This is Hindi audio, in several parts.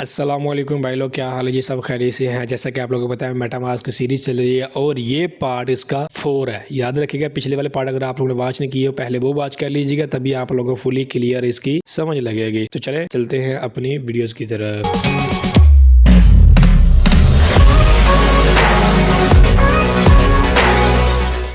अस्सलामुअलैकुम भाई लोग, क्या हाल है जी। सब खैरियत से हैं। जैसा कि आप लोगों को पता है मेटामास्क सीरीज चल रही है और ये पार्ट इसका 4 है। याद रखिएगा, पिछले वाले पार्ट अगर आप लोगों ने वॉच नहीं किए हो पहले वो वॉच कर लीजिएगा, तभी आप लोगों को फुली क्लियर इसकी समझ लगेगी। तो चले चलते हैं अपनी वीडियोस की तरफ।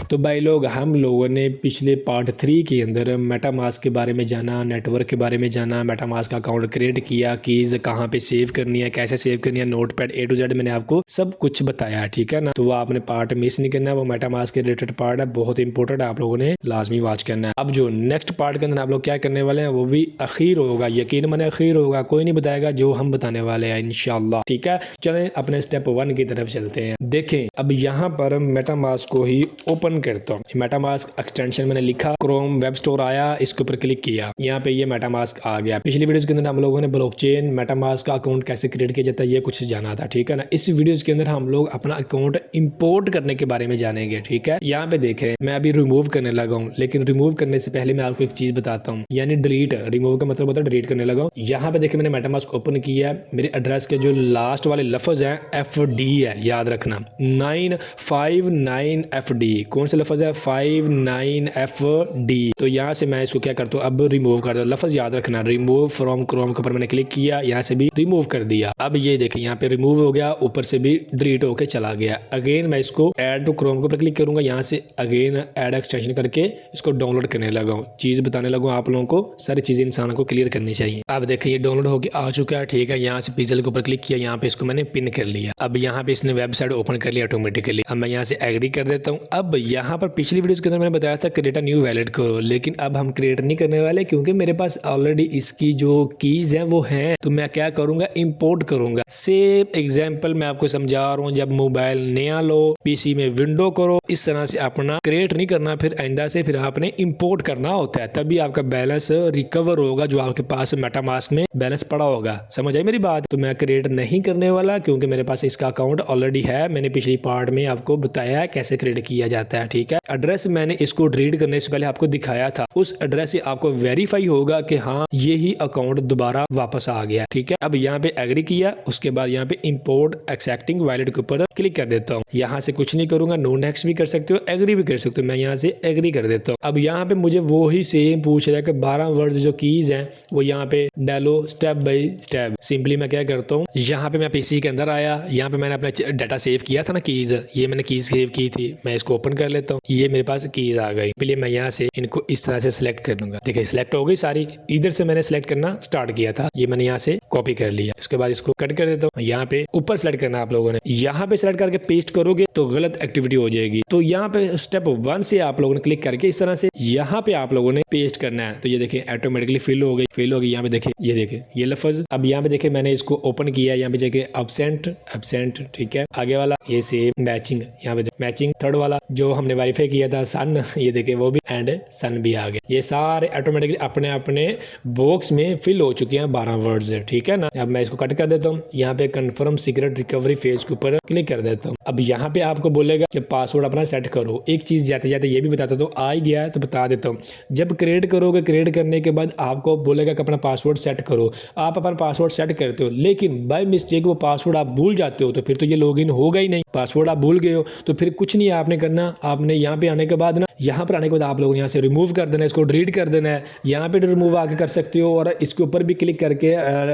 तो भाई लोग, हम लोगों ने पिछले पार्ट 3 के अंदर मेटामास्क के बारे में जाना, नेटवर्क के बारे में जाना, मेटामास्क का अकाउंट क्रिएट किया, कीज़ कहाँ पे सेव करनी है, कैसे सेव करनी है, नोटपैड A to Z मैंने आपको सब कुछ बताया, ठीक है ना। तो वो आपने पार्ट मिस नहीं करना है, वो मेटामास्क के रिलेटेड पार्ट है, बहुत इंपॉर्टेंट है, आप लोगों ने लाजमी वॉच करना है। अब जो नेक्स्ट पार्ट के अंदर आप लोग क्या करने वाले हैं वो भी अखीर होगा, यकीन माने अखीर होगा, कोई नहीं बताएगा, जो हम बताने वाले हैं इंशाल्लाह, ठीक है। चलें अपने स्टेप 1 की तरफ चलते हैं। देखें, अब यहाँ पर मेटामास्क को ही ओपन करता हूँ। मेटामास्क एक्सटेंशन मैंने लिखा, क्रोम वेब स्टोर आया, इसके ऊपर क्लिक किया, यहाँ पे ये मेटामास्क आ गया। पिछली वीडियोस के अंदर हम लोगों ने ब्लॉकचेन मेटामास्क का अकाउंट कैसे क्रिएट किया जाता है ये कुछ जाना था, ठीक है ना। इस वीडियोस के अंदर हम लोग अपना अकाउंट इंपोर्ट करने के बारे में जानेंगे, ठीक है। यहाँ पे देखें, मैं अभी रिमूव करने लगा हूँ, लेकिन रिमूव करने से पहले मैं आपको एक चीज बताता हूँ, यानी डिलीट। रिमूव का मतलब होता है डिलीट करने लगा हूँ। यहाँ पे देखें, मैंने मेटामास्क ओपन किया है, मेरे एड्रेस के जो लास्ट वाले लफ्ज है FD है, याद रखना 959 FD। कौन से लफ्ज है? 59 FD। तो यहाँ से मैं इसको क्या करता हूँ, अब रिमूव कर दो। लफ्ज याद रखना, रिमूव फ्रॉम क्रोम के ऊपर मैंने क्लिक किया, यहाँ से भी रिमूव कर दिया। अब ये देखें, यहाँ पे रिमूव हो गया, ऊपर से भी डिलीट होके चला गया। अगेन मैं इसको ऐड टू क्रोम के ऊपर क्लिक करूंगा, यहाँ से अगेन ऐड एक्सटेंशन करके इसको डाउनलोड करने लगा हूँ। चीज बताने लगा आप लोगों को, सारी चीजें इंसान को क्लियर करनी चाहिए। अब देखें, ये डाउनलोड होके आ चुका है, ठीक है। यहाँ से पिक्सल के ऊपर क्लिक किया, यहाँ पे इसको मैंने पिन कर लिया। अब यहाँ पे इसने वेबसाइट ओपन कर लिया ऑटोमेटिकली। अब मैं यहाँ से एग्री कर देता हूँ। अब यहाँ पर पिछली वीडियोस के अंदर मैंने बताया था क्रिएट अ न्यू वैलेट करो, लेकिन अब हम क्रिएट नहीं करने वाले, क्योंकि मेरे पास ऑलरेडी इसकी जो कीज है वो है। तो मैं क्या करूंगा, इंपोर्ट करूंगा। सेम एग्जांपल मैं आपको समझा रहा हूँ, जब मोबाइल नया लो, पीसी में विंडो करो, इस तरह से अपना क्रिएट नहीं करना, फिर आइंदा से फिर आपने इंपोर्ट करना होता है, तभी आपका बैलेंस रिकवर होगा, जो आपके पास मेटामास्क में बैलेंस पड़ा होगा। समझ आई मेरी बात? तो मैं क्रिएट नहीं करने वाला, क्योंकि मेरे पास इसका अकाउंट ऑलरेडी है। मैंने पिछली पार्ट में आपको बताया है कैसे क्रिएट किया जाता है, ठीक है। एड्रेस मैंने इसको डिलीट करने से पहले आपको दिखाया था, उस एड्रेस से आपको वेरीफाई होगा कि हाँ ये ही अकाउंट दोबारा वापस आ गया, ठीक है। अब यहाँ पे एग्री किया, उसके बाद यहाँ पे इंपोर्ट एक्सेप्टिंग वैलिड के ऊपर क्लिक कर देता हूँ। यहाँ से कुछ नहीं करूंगा, नो नेक्स्ट भी कर सकते हो, एग्री भी कर सकते हो। मैं यहाँ से एग्री कर देता हूँ। अब यहाँ पे मुझे वो ही सेम पूछ रहा है कि 12 वर्ड्स जो कीज हैं वो यहाँ पे डालो स्टेप बाय स्टेप। सिंपली मैं क्या करता हूँ, यहाँ पे मैं पीसी के अंदर आया, यहाँ पे मैंने अपना डाटा सेव किया था ना, कीज, ये मैंने कीज सेव की थी, मैं इसको ओपन कर लेता हूँ। ये मेरे पास कीज आ गई। पहले मैं यहाँ से इनको इस तरह से सिलेक्ट कर लूंगा। देखिए सिलेक्ट हो गई सारी, इधर से मैंने सिलेक्ट करना स्टार्ट किया था, ये मैंने यहाँ से कॉपी कर लिया। इसके बाद इसको कट कर देता हूँ। यहाँ पे ऊपर सेलेक्ट करना आप लोगों ने, यहाँ पे सेलेक्ट करके पेस्ट करोगे तो गलत एक्टिविटी हो जाएगी। तो यहाँ पे स्टेप 1 से आप लोगों ने क्लिक करके इस तरह से यहाँ पे आप लोगों ने पेस्ट करना है। तो ये देखिए ऑटोमेटिकली फिल हो गई। यहाँ पे देखिए, ये देखिए ये लफ्ज। अब यहाँ पे देखिए मैंने इसको ओपन किया, यहाँ पे देखिए एब्सेंट, ठीक है। आगे वाला ये सेम मैचिंग, यहाँ पे मैचिंग। थर्ड वाला जो हमने वेरीफाई किया था सन, ये देखिए वो भी एंड सन भी आ गए। ये सारे ऑटोमेटिकली अपने अपने बॉक्स में फिल हो चुके हैं 12 वर्ड्स, ठीक है ना। अब मैं इसको कट कर देता हूँ। यहाँ पे कंफर्म सीक्रेट रिकवरी फेज के ऊपर क्लिक कर देता हूँ। अब यहाँ पे आपको बोलेगा कि पासवर्ड अपना सेट करो। एक चीज जाते जाते ये भी बताता हूँ, आ ही गया है तो बता देता हूँ। जब क्रिएट करोगे, क्रिएट करने के बाद आपको बोलेगा कि अपना पासवर्ड सेट करो। आप अपना पासवर्ड सेट करते हो, लेकिन बाय मिस्टेक वो पासवर्ड आप भूल जाते हो, तो फिर तो ये लॉगिन होगा ही नहीं। पासवर्ड आप भूल गए हो तो फिर कुछ नहीं आपने करना। आपने यहाँ पे आने के बाद ना, यहाँ पर आने के बाद आप लोगों ने यहाँ से रिमूव कर देना है, इसको डिलीट कर देना है। यहाँ पे रिमूव आके कर सकते हो, और इसके ऊपर भी क्लिक करके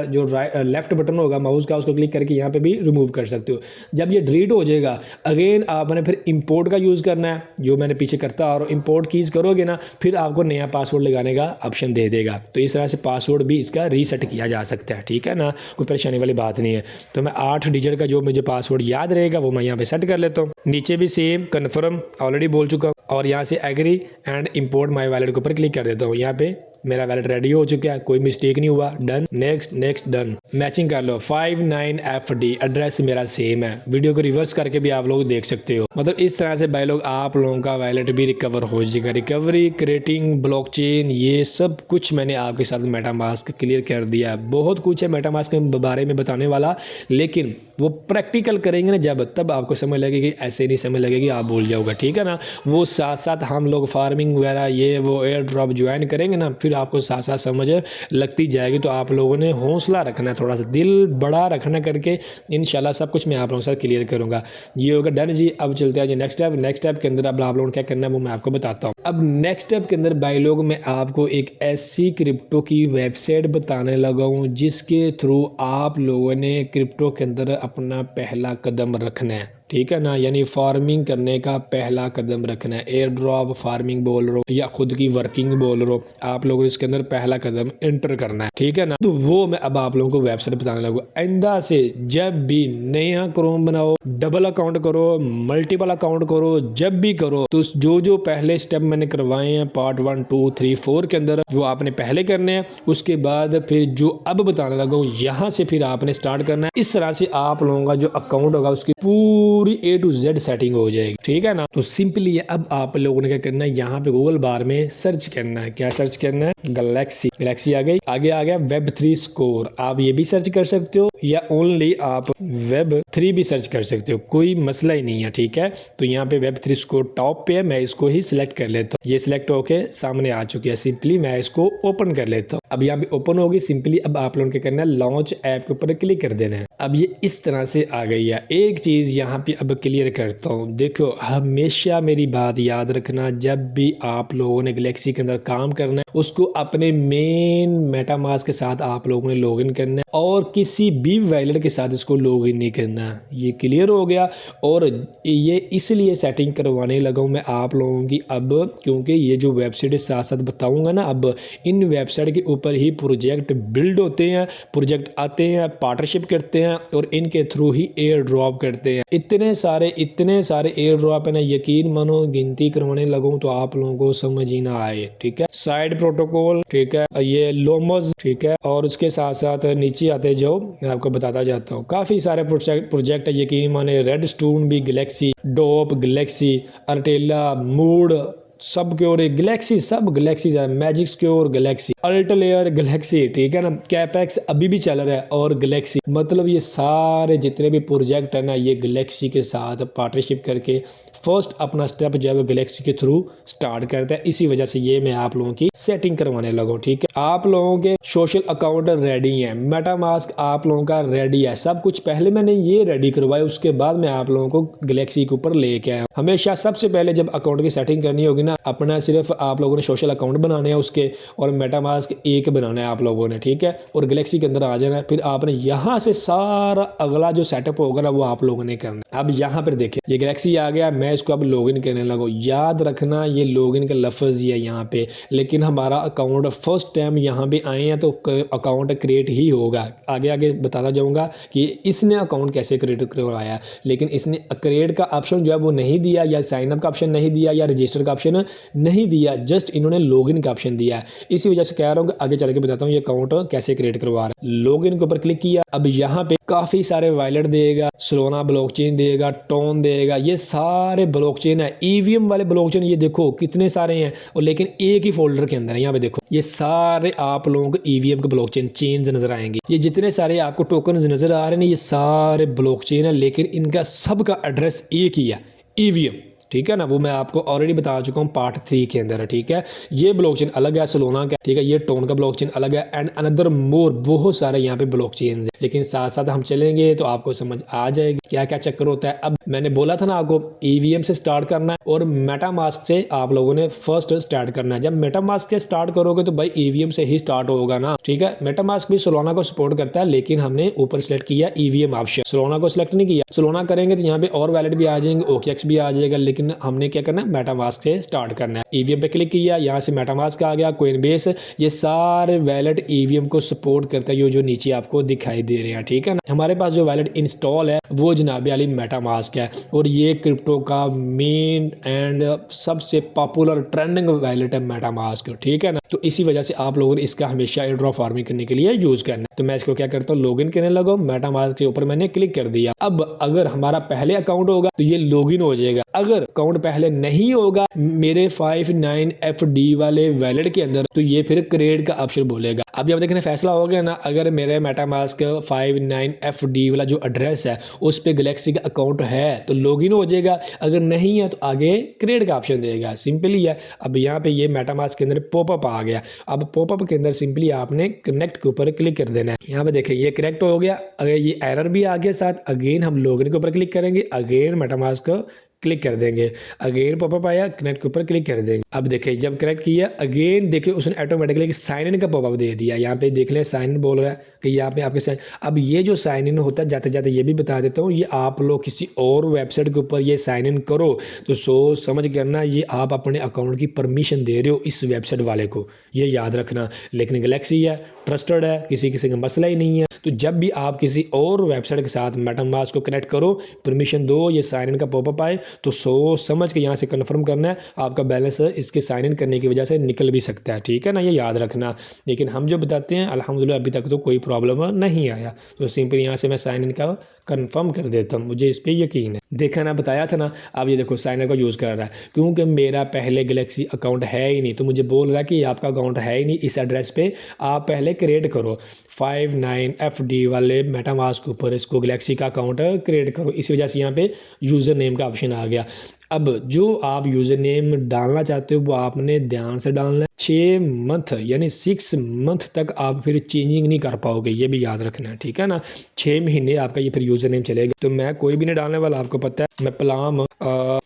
जो लेफ्ट बटन होगा माउस का, उसको क्लिक करके यहाँ पे भी रिमूव कर सकते हो। जब ये डिलीट हो जाएगा, अगेन आपने फिर इंपोर्ट का यूज करना है, जो मैंने पीछे करता और इंपोर्ट कीज करोगे ना, फिर आपको नया पासवर्ड लगाने का ऑप्शन दे देगा। तो इस तरह से पासवर्ड भी इसका रीसेट किया जा सकता है, ठीक है ना। कोई परेशानी वाली बात नहीं है। तो मैं 8 डिजिट का जो मुझे पासवर्ड याद रहेगा वो मैं यहाँ पे सेट कर लेता हूँ। नीचे भी सेम कन्फर्म ऑलरेडी बोल चुका हूँ, और यहाँ से agree and import my wallet के ऊपर क्लिक कर देता हूँ। यहाँ पे मेरा वैलेट रेडी हो चुका है, कोई मिस्टेक नहीं हुआ। Done, next done. मैचिंग कर लो, 59 FD। एड्रेस मेरा सेम है। वीडियो को रिवर्स करके भी आप लोग देख सकते हो। मतलब इस तरह से भाई लोग आप लोगों का वैलेट भी रिकवर हो जाएगा। रिकवरी, क्रिएटिंग, ब्लॉकचेन, ये सब कुछ मैंने आपके साथ मेटामास्क क्लियर कर दिया। बहुत कुछ है मेटामास्क के बारे में बताने वाला, लेकिन वो प्रैक्टिकल करेंगे ना जब, तब आपको समझ लगेगी। ऐसे नहीं समझ लगेगी, आप भूल जाओगे, ठीक है ना। वो साथ साथ हम लोग फार्मिंग वगैरह ये वो एयर ड्रॉप ज्वाइन करेंगे ना, फिर फिर आपको साथ साथ समझ लगती जाएगी। तो आप लोगों ने हौसला रखना है, थोड़ा सा दिल बड़ा रखना करके इंशाल्लाह सब कुछ मैं आप लोगों के साथ क्लियर करूँगा। ये होगा डन जी। अब चलते हैं जी नेक्स्ट स्टेप। नेक्स्ट स्टेप के अंदर अब आप लोगों ने क्या करना है वो मैं आपको बताता हूँ। अब नेक्स्ट स्टेप के अंदर भाई लोग मैं आपको एक ऐसी क्रिप्टो की वेबसाइट बताने लगा हूँ जिसके थ्रू आप लोगों ने क्रिप्टो के अंदर अपना पहला कदम रखना है, ठीक है ना। यानी फार्मिंग करने का पहला कदम रखना है। एयर ड्रॉप फार्मिंग बोल रहे हो या खुद की वर्किंग बोल रहे हो, आप लोगों ने इसके अंदर पहला कदम एंटर करना है, ठीक है ना। तो वो मैं अब आप लोगों को वेबसाइट बताने लगूँ। आइंदा से जब भी नया क्रोम बनाओ, डबल अकाउंट करो, मल्टीपल अकाउंट करो, जब भी करो तो जो जो पहले स्टेप मैंने करवाए हैं पार्ट 1 2 3 4 के अंदर वो आपने पहले करने हैं। उसके बाद फिर जो अब बताने लगा हूँ यहाँ से फिर आपने स्टार्ट करना है। इस तरह से आप लोगों का जो अकाउंट होगा उसकी पूरी A to Z सेटिंग हो जाएगी, ठीक है ना। तो सिंपली है अब आप लोगों ने क्या करना है, यहाँ पे गूगल बार में सर्च करना है। क्या सर्च करना है? गैलेक्सी। गैलेक्सी आ गई। आगे आ गया Web3 स्कोर। आप ये भी सर्च कर सकते हो या ओनली आप Web3 भी सर्च कर सकते हो, कोई मसला ही नहीं है, ठीक है। तो यहाँ पे Web3 स्कोर टॉप पे है, मैं इसको ही सिलेक्ट कर लेता हूँ। ये सिलेक्ट होके सामने आ चुकी है। सिंपली मैं इसको ओपन कर लेता हूँ। अब यहाँ पे ओपन होगी। सिंपली अब आप लोगों को क्या करना है, लॉन्च ऐप के ऊपर क्लिक कर देना है। अब ये इस तरह से आ गई है। एक चीज यहाँ पे अब क्लियर करता हूँ, देखो हमेशा मेरी बात याद रखना, जब भी आप लोगों ने गैलेक्सी के अंदर काम करना है उसको अपने मेन मेटामास्क के साथ आप लोगों ने लॉगिन करना है और किसी भी वैलेट के साथ इसको लॉगिन नहीं करना। ये क्लियर हो गया। और ये इसलिए सेटिंग करवाने लगा हूँ मैं आप लोगों की अब, क्योंकि ये जो वेबसाइट साथ साथ बताऊंगा ना, अब इन वेबसाइट के ऊपर ही प्रोजेक्ट बिल्ड होते हैं, प्रोजेक्ट आते हैं, पार्टनरशिप करते हैं और इनके थ्रू ही एयर ड्रॉप करते हैं। इतने सारे एयर ड्रॉप है ना, यकीन मानो गिनती करवाने लगूं तो आप लोगों को समझ ही ना आए, ठीक है। साइड प्रोटोकॉल, ठीक है, ये लोमस, ठीक है, और उसके साथ साथ नीचे आते जाओ मैं आपको बताता जाता हूँ। काफी सारे प्रोजेक्ट है, यकीन माने रेड स्टोन भी गैलेक्सी, डोप गैलेक्सी, अर्टेला, मूड सब के और गैलेक्सी, सब गैलेक्सी है, मैजिक्स के और गैलेक्सी, अल्टलेयर गैलेक्सी, ठीक है ना, कैपेक्स अभी भी चल रहा है और गैलेक्सी, मतलब ये सारे जितने भी प्रोजेक्ट है ना ये गैलेक्सी के साथ पार्टनरशिप करके फर्स्ट अपना स्टेप जो है गैलेक्सी के थ्रू स्टार्ट करता है। इसी वजह से ये मैं आप लोगों की सेटिंग करवाने लगा हूं, ठीक है। आप लोगों के सोशल अकाउंट रेडी है, मेटामास्क आप लोगों का रेडी है, सब कुछ पहले मैंने ये रेडी करवाया, उसके बाद मैं आप लोगों को गैलेक्सी के ऊपर लेके आया। हमेशा सबसे पहले जब अकाउंट की सेटिंग करनी होगी ना, अपना सिर्फ आप लोगों ने सोशल अकाउंट बनाने हैं उसके और मेटामास्क एक बनाना है आप लोगों ने, ठीक है, और गैलेक्सी के अंदर आ जाना है। फिर आपने यहाँ से सारा अगला जो सेटअप होगा ना वो आप लोगों ने करना है। अब यहाँ पर देखिए ये गैलेक्सी आ गया, मैं इसको अब लॉगिन करने लगा। याद रखना ये लॉगिन का लफ्ज ही है यहाँ पे, लेकिन हमारा अकाउंट फर्स्ट टाइम यहाँ पे आए हैं तो अकाउंट क्रिएट ही होगा। आगे आगे बताता जाऊंगा कि इसने अकाउंट कैसे क्रिएट करवाया, लेकिन इसने क्रिएट का ऑप्शन जो है वो नहीं दिया, या साइन अप का ऑप्शन नहीं दिया, या रजिस्टर का ऑप्शन नहीं दिया, जस्ट इन्होंने लॉगिन का ऑप्शन दिया। इसी वजह से कह रहा हूँ आगे चल के बताता हूँ ये अकाउंट कैसे क्रिएट करवा रहा है। लॉगिन के ऊपर क्लिक किया। अब यहाँ पे काफी सारे वॉलेट देगा, सोलाना ब्लॉकचेन देगा, टोन देगा, ये सारे ब्लॉकचेन है। ईवीएम वाले ब्लॉकचेन ये देखो कितने सारे हैं, और लेकिन एक ही फोल्डर के अंदर है। यहाँ पे देखो ये सारे आप लोगों को ईवीएम के ब्लॉकचेन चेन्स नजर आएंगे। ये जितने सारे आपको टोकन्स नजर आ रहे हैं ये सारे ब्लॉकचेन है, लेकिन इनका सबका एड्रेस एक ही है, ईवीएम, ठीक है ना। वो मैं आपको ऑलरेडी बता चुका हूँ पार्ट 3 के अंदर है, ठीक है। ये ब्लॉकचेन अलग है सोलाना का, ठीक है, ये टोन का ब्लॉकचेन अलग है, एंड अनदर मोर बहुत सारे यहाँ पे ब्लॉकचेन है। लेकिन साथ साथ हम चलेंगे तो आपको समझ आ जाएगी क्या क्या चक्कर होता है। अब मैंने बोला था ना आपको ईवीएम से स्टार्ट करना है और मेटामास्क से आप लोगों ने फर्स्ट स्टार्ट करना है। जब मेटामास्क से स्टार्ट करोगे तो भाई ईवीएम से ही स्टार्ट होगा ना, ठीक है। मेटामास्क भी सोलाना को सपोर्ट करता है, लेकिन हमने ऊपर सेलेक्ट किया ईवीएम ऑप्शन, सोलाना को सिलेक्ट नहीं किया। सोलाना करेंगे तो यहाँ पे और वैलेट भी आ जाएंगे, OKX भी आ जाएगा, लेकिन हमने क्या करना है मेटामास्क से स्टार्ट करना है। ईवीएम पे क्लिक किया, यहाँ से मेटामास्क आ गया, कोइनबेस, ये सारे वैलेट ईवीएम को सपोर्ट करता है, ये जो नीचे आपको दिखाई दे रहे हैं, ठीक है ना। हमारे पास जो वैलेट इंस्टॉल है वो जनाबे वाली मेटामास्क है, और ये क्रिप्टो का मेन एंड सबसे पॉपुलर ट्रेंडिंग वैलेट है मेटामास्क, ठीक है ना। तो इसी वजह से आप लोगों ने इसका हमेशा एयर ड्रॉप फार्मिंग करने के लिए यूज करना है। तो मैं इसको क्या करता हूँ लॉगिन करने लगा, मेटामास्क के ऊपर मैंने क्लिक कर दिया। अब अगर हमारा पहले अकाउंट होगा तो ये लॉगिन हो जाएगा, अगर अकाउंट पहले नहीं होगा मेरे 59FD वाले वैलेट के अंदर तो ये फिर क्रिएट का ऑप्शन बोलेगा। अब जब देखने फैसला हो गया ना, अगर मेरे मेटामास्क 59FD वाला जो एड्रेस है उस पे गैलेक्सी का अकाउंट है तो लॉगिन हो जाएगा, अगर नहीं है तो आगे क्रिएट का ऑप्शन देगा, सिंपल ही है। अब यहाँ पे ये मेटामास्क के अंदर पॉपअप आ आ गया। अब पॉपअप के अंदर सिंपली आपने कनेक्ट के ऊपर क्लिक कर देना है। यहाँ पे देखें ये कनेक्ट हो गया। अगर ये एरर भी आ गया साथ, अगेन हम लॉगिन के ऊपर क्लिक करेंगे, अगेन मेटामास्क को क्लिक कर देंगे, अगेन पॉपअप आया, कनेक्ट के ऊपर क्लिक कर देंगे। अब देखिए जब कनेक्ट किया अगेन देखिए उसने ऑटोमेटिकली साइन इन का पॉपअप दे दिया। यहाँ पे देख लें साइन इन बोल रहा है कि यहाँ पे आपके साइन। अब ये जो साइन इन होता है, जाते जाते ये भी बता देता हूँ, ये आप लोग किसी और वेबसाइट के ऊपर ये साइन इन करो तो सोच समझ करना, ये आप अपने अकाउंट की परमिशन दे रहे हो इस वेबसाइट वाले को, ये याद रखना। लेकिन गैलेक्सी है, ट्रस्टेड है, किसी किसी का मसला ही नहीं है। तो जब भी आप किसी और वेबसाइट के साथ मेटामास्क को कनेक्ट करो, परमिशन दो, ये साइन इन का पॉपअप आए तो सोच समझ के यहाँ से कन्फर्म करना है। आपका बैलेंस इसके साइन इन करने की वजह से निकल भी सकता है, ठीक है ना, ये याद रखना। लेकिन हम जो बताते हैं अल्हम्दुलिल्लाह अभी तक तो कोई प्रॉब्लम नहीं आया। तो सिंपल यहाँ से मैं साइन इन का कंफर्म कर देता हूँ, मुझे इस पर यकीन है। देखा ना, बताया था ना। अब ये देखो साइन इन का यूज़ कर रहा है क्योंकि मेरा पहले गैलेक्सी अकाउंट है ही नहीं, तो मुझे बोल रहा है कि आपका अकाउंट है ही नहीं, इस एड्रेस पे आप पहले क्रिएट करो 59FD वाले मेटामास्क के ऊपर इसको गैलेक्सी का अकाउंट क्रिएट करो। इसी वजह से यहाँ पे यूज़र नेम का ऑप्शन आ गया। अब जो आप यूज़र नेम डालना चाहते हो वो आपने ध्यान से डालना है। 6 मंथ यानी 6 मंथ तक आप फिर चेंजिंग नहीं कर पाओगे, ये भी याद रखना है, ठीक है ना। 6 महीने आपका ये फिर यूज़र नेम चलेगा। तो मैं कोई भी नहीं डालने वाला, आपको पता है, मैं प्लाम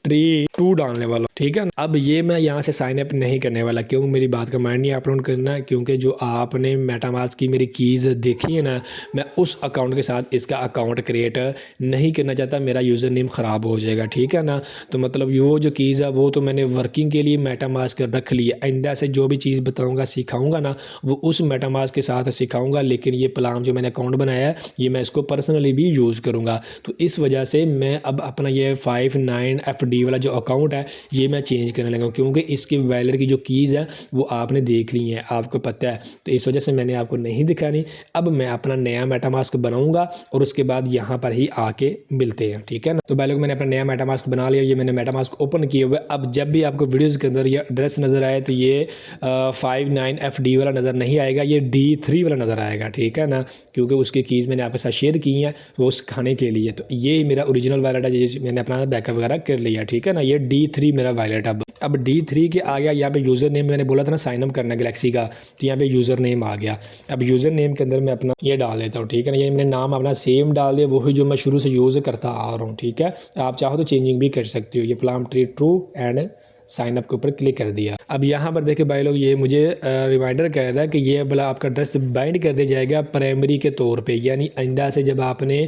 ट्री 2 डालने वाला, ठीक है। अब ये मैं यहाँ से साइन अप नहीं करने वाला, क्यों, मेरी बात का माइंड नहीं अपलोड करना, क्योंकि जो आपने मेटामास्क की मेरी कीज़ देखी है ना, मैं उस अकाउंट के साथ इसका अकाउंट क्रिएट नहीं करना चाहता, मेरा यूज़र नेम ख़राब हो जाएगा, ठीक है ना। तो मतलब वो जो कीज़ है वो तो मैंने वर्किंग के लिए मेटामास्क रख लिया। आइंदा से जो भी चीज़ बताऊँगा सिखाऊँगा ना, वो उस मेटामास्क के साथ सिखाऊँगा। लेकिन ये प्लाम जो मैंने अकाउंट बनाया है ये मैं इसको पर्सनली भी यूज़ करूँगा। तो इस वजह से मैं अब अपना ये 59FD वाला जो अकाउंट है ये मैं चेंज करने लगा हूँ, क्योंकि इसकी वैलेट की जो कीज़ है वो आपने देख ली है, आपको पता है। तो इस वजह से मैंने आपको नहीं दिखानी। अब मैं अपना नया मेटामास्क बनाऊँगा और उसके बाद यहाँ पर ही आके मिलते हैं, ठीक है ना। तो भाई लोग मैंने अपना नया मेटामास्क बना लिया, ये मैंने मेटामास्क ओपन किए हुए। अब जब भी आपको वीडियोज़ के अंदर ये एड्रेस नज़र आए तो ये 59FD वाला नज़र नहीं आएगा, ये D3 वाला नज़र आएगा, ठीक है ना, क्योंकि उसकी कीज़ मैंने आपके साथ शेयर की हैं वो सिखाने के लिए। तो ये मेरा ओरिजिनल वैलेट है, ये मैंने अपना बैकअप वगैरह कर लिया, ठीक है ना। ये D3 मेरा वैलेट अब D3 के आ गया। यहाँ पे यूज़र नेम मैंने बोला था ना साइन अप करना गैलेक्सी का, तो यहाँ पे यूज़र नेम आ गया। अब यूज़र नेम के अंदर मैं अपना ये डाल लेता हूँ, ठीक है ना। ये मैंने नाम अपना सेम डाल दिया, वही जो मैं शुरू से यूज़ करता आ रहा हूँ, ठीक है। आप चाहो तो चेंजिंग भी कर सकते हो। ये palm tree true and sign up के ऊपर क्लिक कर दिया। अब यहाँ पर देखिए भाई लोग ये मुझे रिमाइंडर कह रहा है कि ये भला आपका एड्रेस बाइंड कर दिया जाएगा प्राइमरी के तौर पे, यानी आइंदा से जब आपने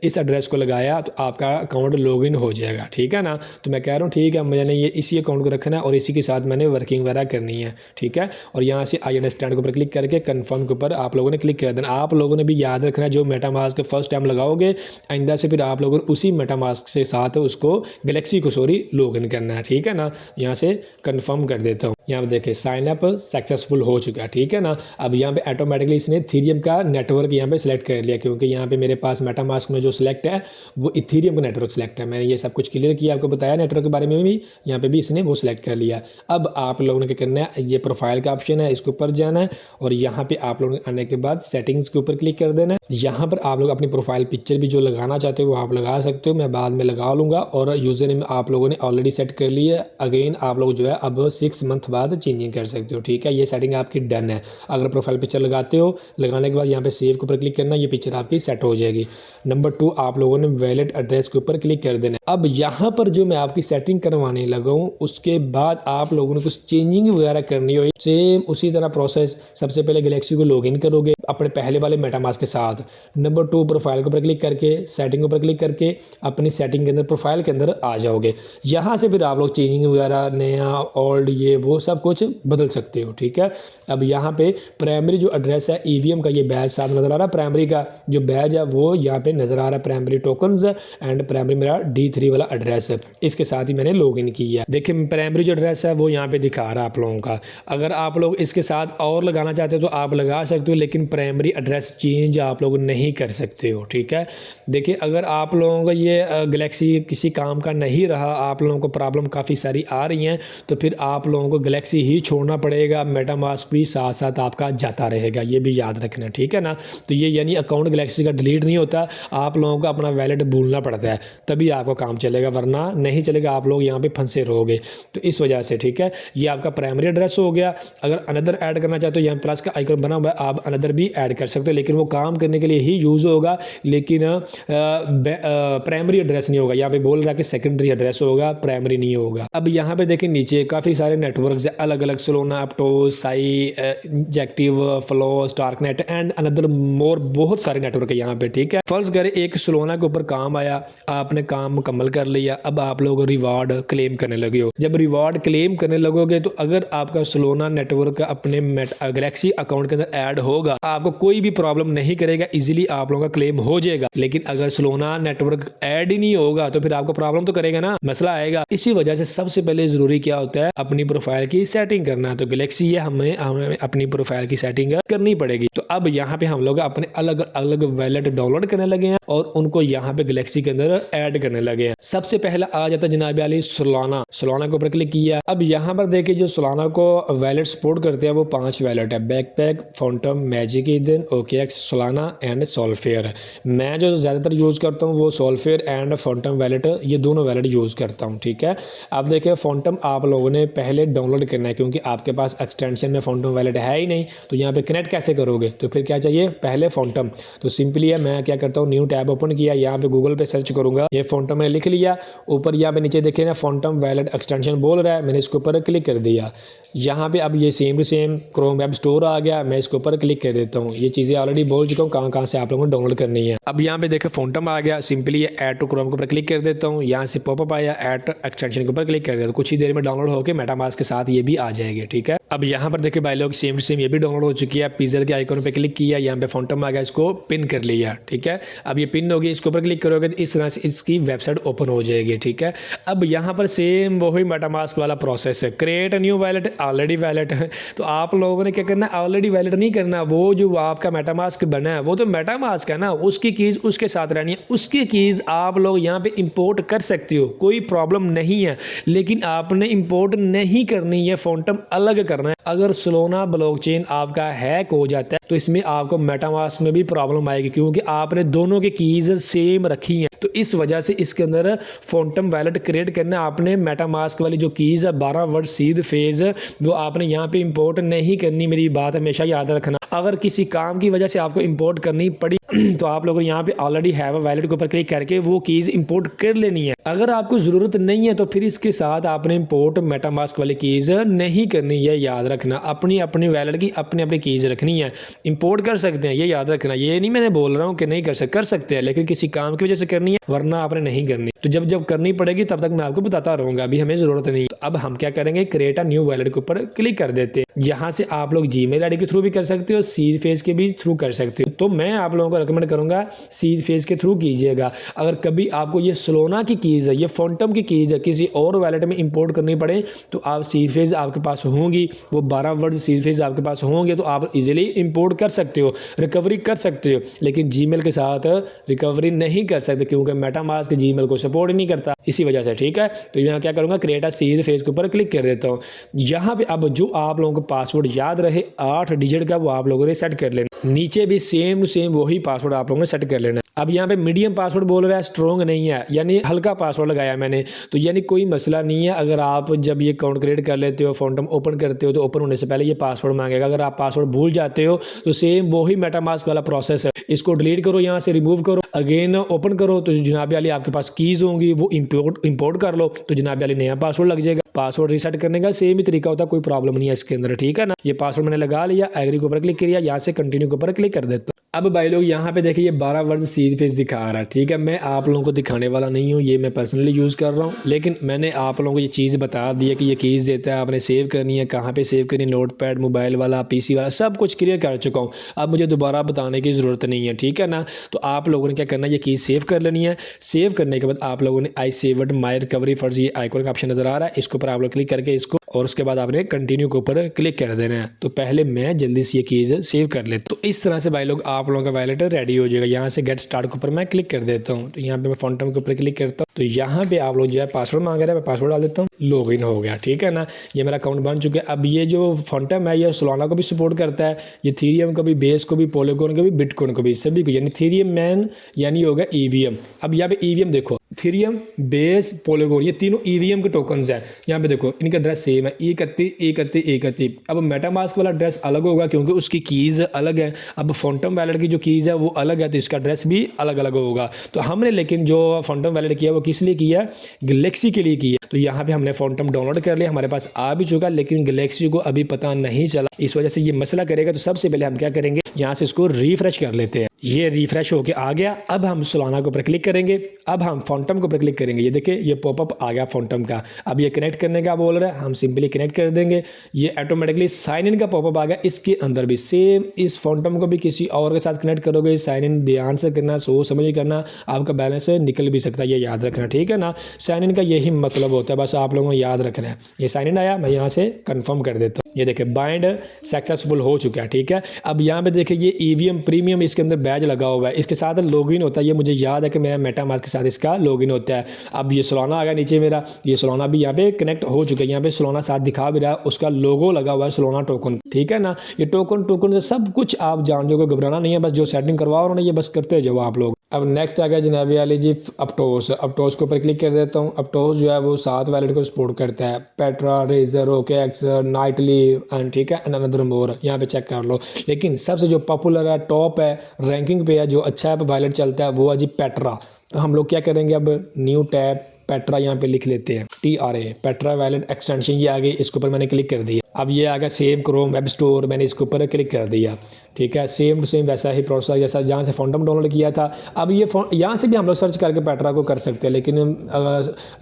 इस एड्रेस को लगाया तो आपका अकाउंट लॉगिन हो जाएगा, ठीक है ना। तो मैं कह रहा हूँ ठीक है, मैंने ये इसी अकाउंट को रखना है और इसी के साथ मैंने वर्किंग वगैरह करनी है, ठीक है। और यहाँ से आई अंडरस्टैंड के ऊपर क्लिक करके कन्फर्म के ऊपर आप लोगों ने क्लिक कर देना। आप लोगों ने भी याद रखना, जो मेटामास्क फर्स्ट टाइम लगाओगे आइंदा से फिर आप लोगों ने उसी मेटामास्क से साथ उसको गैलेक्सी को लॉगिन करना है, ठीक है ना। यहाँ से कंफर्म कर देता हूँ। यहाँ पे देखिए साइन अप सक्सेसफुल हो चुका है, ठीक है ना। अब यहाँ पे ऑटोमेटिकली इसने इथीरियम का नेटवर्क यहाँ पे सिलेक्ट कर लिया, क्योंकि यहाँ पे मेरे पास मेटामास्क में जो सिलेक्ट है वो इथीरियम का नेटवर्क सिलेक्ट है। मैंने ये सब कुछ क्लियर किया, आपको बताया नेटवर्क के बारे में भी। यहाँ पे भी इसने वो सिलेक्ट कर लिया। अब आप लोगों ने क्या करना है, ये प्रोफाइल का ऑप्शन है, इसके ऊपर जाना है और यहाँ पे आप लोगों ने आने के बाद सेटिंग्स के ऊपर क्लिक कर देना है। यहाँ पर आप लोग अपनी प्रोफाइल पिक्चर भी जो लगाना चाहते हो वो आप लगा सकते हो, मैं बाद में लगा लूँगा। और यूज़र नेम आप लोगों ने ऑलरेडी सेट कर ली है। अगेन आप लोग जो है अब 6 मंथ बाद चेंजिंग कर सकते हो, ठीक है। ये सेटिंग आपकी डन है। अगर प्रोफाइल पिक्चर लगाते हो, लगाने के बाद यहाँ पे सेव के ऊपर क्लिक करना, ये पिक्चर आपकी सेट हो जाएगी। नंबर 2 आप लोगों ने वैलिड एड्रेस के ऊपर क्लिक कर देना। अब यहाँ पर जो मैं आपकी सेटिंग करवाने लगा हूँ उसके बाद आप लोगों ने कुछ चेंजिंग वगैरह करनी हो, सेम उसी तरह प्रोसेस। सबसे पहले गैलेक्सी को लॉगिन करोगे अपने पहले वाले मेटामास्क के साथ। नंबर 2 प्रोफाइल के ऊपर क्लिक करके सेटिंग के ऊपर क्लिक करके अपनी सेटिंग के अंदर प्रोफाइल के अंदर आ जाओगे। यहाँ से फिर आप लोग चेंजिंग वगैरह नया ओल्ड ये वो सब कुछ बदल सकते हो, ठीक है। अब यहाँ पे प्राइमरी जो एड्रेस है ईवीएम का, ये बैज साथ नजर आ रहा है। प्राइमरी का जो बैज है वो यहाँ पे नजर आ रहा है, प्राइमरी टोकन्स एंड प्राइमरी मेरा D3 वाला एड्रेस है। इसके साथ ही मैंने लॉगिन किया। देखिए प्राइमरी जो एड्रेस है वो यहाँ पे दिखा रहा है आप लोगों का। अगर आप लोग इसके साथ और लगाना चाहते हो तो आप लगा सकते हो, लेकिन प्राइमरी एड्रेस चेंज आप लोग नहीं कर सकते हो, ठीक है। देखिए अगर आप लोगों का ये गैलेक्सी किसी काम का नहीं रहा, आप लोगों को प्रॉब्लम काफ़ी सारी आ रही हैं, तो फिर आप लोगों को गैलेक्सी ही छोड़ना पड़ेगा। मेटामास्क भी साथ साथ आपका जाता रहेगा, ये भी याद रखना, ठीक है ना। तो ये यानी अकाउंट गैलेक्सी का डिलीट नहीं होता। आप लोगों को अपना वैलेट भूलना पड़ता है, तभी आपका काम चलेगा, वरना नहीं चलेगा, आप लोग यहाँ पे फंसे रहोगे। तो इस वजह से ठीक है, ये आपका प्राइमरी एड्रेस हो गया। अगर अनदर ऐड करना चाहते हो, यहाँ प्लस का आइकन बना हुआ है, आप अनदर भी ऐड कर सकते हो, लेकिन वो काम करने के लिए ही यूज़ होगा, लेकिन प्राइमरी एड्रेस नहीं होगा। यहाँ पे बोल रहा है कि सेकेंडरी एड्रेस होगा, प्राइमरी नहीं होगा। अब यहाँ पे देखिए नीचे काफ़ी सारे नेटवर्क्स अलग अलग, सोलोना, अपटोस, साई, जेक्टिव, Flow, Starknet and another more, बहुत सारे नेटवर्क है यहाँ पे। ठीक है, फर्स्ट करें एक सोलोना के ऊपर काम आया, आपने काम मुकम्मल कर लिया, अब आप लोग रिवार्ड क्लेम करने लगे हो। जब रिवार्ड क्लेम करने लगोगे तो अगर आपका सोलोना नेटवर्क अपने गैलेक्सी अकाउंट के अंदर ऐड होगा, आपको कोई भी प्रॉब्लम नहीं करेगा, इजीली आप लोगों का क्लेम हो जाएगा। लेकिन अगर सोलोना नेटवर्क ऐड ही नहीं होगा तो फिर आपको प्रॉब्लम तो करेगा ना, मसला आएगा। इसी वजह से सबसे पहले जरूरी क्या होता है, अपनी प्रोफाइल की सेटिंग करना। तो गैलेक्सी है, हमें अपनी प्रोफाइल की सेटिंग करनी पड़ेगी। तो अब यहाँ पे हम लोग अपने अलग अलग वैलेट डाउनलोड करने लगे हैं और उनको यहाँ पे गैलेक्सी के अंदर ऐड करने लगे हैं। सबसे पहला आ जाता है जनाब वाली सोलाना के ऊपर क्लिक किया। अब यहाँ पर देखिए जो सोलाना को वैलेट सपोर्ट करते हैं वो 5 वैलेट है, Backpack, Phantom, Magic Eden, OKX, Solana and Solflare. मैं जो ज़्यादातर यूज़ करता हूँ वो सॉल्फेयर एंड फॉन्टम वैलेट, ये दोनों वैलेट यूज़ करता हूँ। ठीक है, अब देखिए फॉन्टम आप लोगों ने पहले डाउनलोड करना है, क्योंकि आपके पास एक्सटेंशन में फॉन्टम वैलेट है ही नहीं, तो यहाँ पे कनेक्ट कैसे करोगे, तो फिर क्या चाहिए, पहले फॉन्टम। तो सिंपली है, मैं क्या करता हूँ, न्यू टैब ओपन किया, यहाँ पे गूगल पे सर्च करूंगा, ये फॉन्टम मैंने लिख लिया, ऊपर यहाँ पे नीचे देखिए ना फॉन्टम वैलेट एक्सटेंशन बोल रहा है, मैंने इसके ऊपर क्लिक कर दिया। यहाँ पे अब ये same to same Chrome web store आ गया, मैं इसके ऊपर क्लिक कर देता हूँ। ये चीज़ें ऑलरेडी बोल चुका हूँ कहाँ से आप लोगों को डाउनलोड करनी है। अब यहाँ पे देखो फॉन्टम आ गया, सिंपली ये ऐड टू क्रोम के ऊपर क्लिक कर देता हूँ, यहाँ से पॉपअप आया, ऐड एक्सटेंशन के ऊपर क्लिक कर देता हूँ, कुछ ही देर में डाउनलोड होकर मेटामास्क के साथ ये भी आ जाएगी। ठीक है, अब यहाँ पर देखिए भाई लोग सेम टू सेम ये भी डाउनलोड हो चुकी है। पिज़्ज़ा के आइकन पे क्लिक किया, यहाँ पे फॉन्टम आ गया, इसको पिन कर लिया। ठीक है, अब ये पिन होगी, इसके ऊपर क्लिक करोगे तो इस तरह से इसकी वेबसाइट ओपन हो जाएगी। ठीक है, अब यहाँ पर सेम वही मेटामास्क वाला प्रोसेस है, create new wallet, already wallet है, तो आप लोगों ने क्या करना है, ऑलरेडी वैलेट नहीं करना, वो जो आपका मेटामास्क बना है वो तो मेटामास्क है ना, उसकी कीज़ उसके साथ रहनी है, उसकी कीज़ आप लोग यहाँ पे इंपोर्ट कर सकते हो, कोई प्रॉब्लम नहीं है, लेकिन आपने इंपोर्ट नहीं करनी है, फॉन्टम अलग करना है। अगर सोलाना ब्लॉकचेन आपका हैक हो जाता है तो इसमें आपको मेटामास्क में भी प्रॉब्लम आएगी, क्योंकि आपने दोनों की कीज़ सेम रखी हैं। तो इस वजह से इसके अंदर फॉन्टम वैलेट क्रिएट करना, आपने मेटामास्क वाली जो कीज़ है 12 वर्ड सीध फेज, वो आपने यहाँ पे इंपोर्ट नहीं करनी। मेरी बात हमेशा याद रखना, अगर किसी काम की वजह से आपको इंपोर्ट करनी पड़ी तो आप लोग यहाँ पे ऑलरेडी हैव अ वैलेट के ऊपर क्लिक करके वो कीज़ इंपोर्ट कर लेनी है। अगर आपको ज़रूरत नहीं है तो फिर इसके साथ आपने इंपोर्ट मेटामास्क वाली कीज़ नहीं करनी है, याद रखना। अपनी अपनी वैलेट की अपनी अपनी कीज़ रखनी है, इंपोर्ट कर सकते हैं, ये याद रखना। ये नहीं मैंने बोल रहा हूँ कि नहीं कर सकते हैं, लेकिन किसी काम की वजह से करनी है, वरना आपने नहीं करनी। तो जब करनी पड़ेगी तब तक मैं आपको बताता रहूँगा, अभी हमें ज़रूरत नहीं। तो अब हम क्या करेंगे, क्रिएट अ न्यू वैलेट के ऊपर क्लिक कर देते हैं। यहाँ से आप लोग जीमेल आईडी के थ्रू भी कर सकते हो, सीड फेज के भी थ्रू कर सकते हो। तो मैं आप लोगों को रिकमेंड करूँगा सीड फेज के थ्रू कीजिएगा। अगर कभी आपको ये सोलाना की कीज़ है, ये फॉन्टम की कीज़ है, किसी और वैलेट में इंपोर्ट करनी पड़े तो आप सीड फेज आपके पास होंगी, वो 12 वर्ड सीड फेज आपके पास होंगे, तो आप इजीली इंपोर्ट कर सकते हो, रिकवरी कर सकते हो। लेकिन जीमेल के साथ रिकवरी नहीं कर सकते, क्योंकि मेटामास्क जीमेल को सपोर्ट नहीं करता, इसी वजह से। ठीक है, तो यहाँ क्या करूँगा, क्रिएट अ सीड फेज के ऊपर क्लिक कर देता हूँ। यहाँ पे अब जो आप लोगों को पासवर्ड याद रहे 8 डिजिट का, वो आप लोगों ने सेट कर लेना। नीचे भी सेम वही पासवर्ड आप लोगों ने सेट कर लेना। अब यहाँ पे मीडियम पासवर्ड बोल रहा है, स्ट्रॉन्ग नहीं है, यानी हल्का पासवर्ड लगाया मैंने, तो यानी कोई मसला नहीं है। अगर आप जब ये अकाउंट क्रिएट कर लेते हो, फॉन्टम ओपन करते हो, तो ओपन होने से पहले ये पासवर्ड मांगेगा। अगर आप पासवर्ड भूल जाते हो तो सेम वही मेटामास्क वाला प्रोसेस है, इसको डिलीट करो, यहाँ से रिमूव करो, अगेन ओपन करो, तो जनाब वाली आपके पास कीज़ होंगी, वो इंपोर्ट कर लो, तो जनाब वाली नया पासवर्ड लग जाएगा। पासवर्ड रीसेट करने का सेम ही तरीका होता है, कोई प्रॉब्लम नहीं है इसके अंदर। ठीक है ना, ये पासवर्ड मैंने लगा लिया, एग्री के ऊपर क्लिक किया, यहाँ से कंटिन्यू के ऊपर क्लिक कर देता हूँ। अब भाई लोग यहाँ पे देखिए ये 12 वर्ड सीड फेज दिखा रहा है। ठीक है, मैं आप लोगों को दिखाने वाला नहीं हूँ, ये मैं पर्सनली यूज़ कर रहा हूँ, लेकिन मैंने आप लोगों को ये चीज़ बता दी है कि ये कीज़ देता है, आपने सेव करनी है, कहाँ पे सेव करनी है, नोटपैड, मोबाइल वाला, पीसी वाला, सब कुछ क्लियर कर चुका हूँ, अब मुझे दोबारा बताने की ज़रूरत नहीं है। ठीक है ना, तो आप लोगों ने क्या करना है, ये कीज़ सेव कर लेनी है। सेव करने के बाद आप लोगों ने आई सेव्ड माई रिकवरी फर्ज, ये आइकॉन का ऑप्शन नज़र आ रहा है, इसके ऊपर आप लोग क्लिक करके इसको, और उसके बाद आपने कंटिन्यू के ऊपर क्लिक कर देना है। तो पहले मैं जल्दी से ये कीज़ सेव कर लेता हूँ। तो इस तरह से भाई लोग आप लोगों का वैलेट रेडी हो जाएगा। यहाँ से गेट स्टार्ट के ऊपर मैं क्लिक कर देता हूँ, तो यहाँ पे मैं फॉन्टम के ऊपर क्लिक करता हूँ, तो यहाँ पे आप लोग जो है पासवर्ड मांग रहे हैं, मैं पासवर्ड डाल देता हूँ, लॉगिन हो गया, ठीक है ना। ये मेरा अकाउंट बन चुका है। अब ये जो फॉन्टम है ये सोलाना को भी सपोर्ट करता है, ये थीरियम को भी, बेस को भी, पॉलीगॉन को भी, बिटकॉइन को भी, सभी को, यानी थीरियम मैन यानी होगा ईवीएम। अब यहाँ पे ईवीएम देखो, थीरियम, बेस, पॉलीगॉन, ये तीनों ईवीएम के टोकन्स हैं। यहाँ पे देखो इनका एड्रेस सेम है, 313131। अब मेटामास्क वाला एड्रेस अलग होगा क्योंकि उसकी कीज़ अलग है। अब फॉन्टम वैलेट की जो कीज़ है वो अलग है, तो इसका एड्रेस भी अलग अलग होगा। तो हमने लेकिन जो फॉन्टम वैलेट किया वो किस लिए किया, गैलेक्सी के लिए किया। तो यहाँ पे हमने फॉन्टम डाउनलोड कर लिया, हमारे पास आ भी चुका, लेकिन गैलेक्सी को अभी पता नहीं चला, इस वजह से ये मसला करेगा। तो सबसे पहले हम क्या करेंगे, यहाँ से इसको रिफ्रेश कर लेते हैं। ये रिफ्रेश होके आ गया। अब हम सोलाना के ऊपर क्लिक करेंगे, अब हम फॉन्टम के ऊपर क्लिक करेंगे। ये देखिए ये पॉपअप आ गया फॉन्टम का। अब ये कनेक्ट करने का बोल रहा है, हम सिंपली कनेक्ट कर देंगे। ये ऑटोमेटिकली साइन इन का पॉपअप आ गया। इसके अंदर भी सेम इस फॉन्टम को भी किसी और के साथ कनेक्ट करोगे, साइन इन ध्यान से करना, सोच समझ करना, आपका बैलेंस निकल भी सकता है, ये याद रखना, ठीक है ना। साइन इन का यही मतलब होता है, बस आप लोगों को याद रखना है। ये साइन इन आया, मैं यहाँ से कन्फर्म कर देता हूँ। ये देखिए बाइंड सक्सेसफुल हो चुका है, ठीक है। अब यहाँ पे देखिए ये ईवीएम प्रीमियम, इसके अंदर बैज लगा हुआ है, इसके साथ लॉगिन होता है। ये मुझे याद है कि मेरा मेटामास्क के साथ इसका लॉगिन होता है। अब ये सोलाना आ गया नीचे मेरा, ये सोलाना भी यहाँ पे कनेक्ट हो चुका है। यहाँ पे सोलाना साथ दिखा भी रहा है, उसका लोगो लगा हुआ है सोलाना टोकन, ठीक है ना। ये टोकन से सब कुछ आप जान जाओगे, घबराना नहीं है, बस जो सेटिंग करवाओ उन्होंने ये बस करते जाओ आप लोग। अब नेक्स्ट आ गया जनाब वाली जी अपटोस। अपटोस के ऊपर क्लिक कर देता हूँ। अपटोस जो है वो 7 वैलेट को सपोर्ट करता है, Petra, Razor, OKX, Nightly and ठीक है, एंड अनदर मोर। यहाँ पे चेक कर लो। लेकिन सबसे जो पॉपुलर है, टॉप है, रैंकिंग पे है, जो अच्छा है वैलेट चलता है, वो है जी पेट्रा। तो हम लोग क्या करेंगे, अब न्यू टैब पेट्रा यहाँ पे लिख लेते हैं, TRA, पेट्रा वैलेट एक्सटेंशन। ये आ गई, इसके ऊपर मैंने क्लिक कर दिया। अब ये आ गया सेम क्रोम वेब स्टोर, मैंने इसके ऊपर क्लिक कर दिया, ठीक है। सेम टू सेम वैसा ही प्रोसेस जैसा जहाँ से फॉन्टम डाउनलोड किया था। अब ये यहाँ से भी हम लोग सर्च करके पेट्रा को कर सकते हैं, लेकिन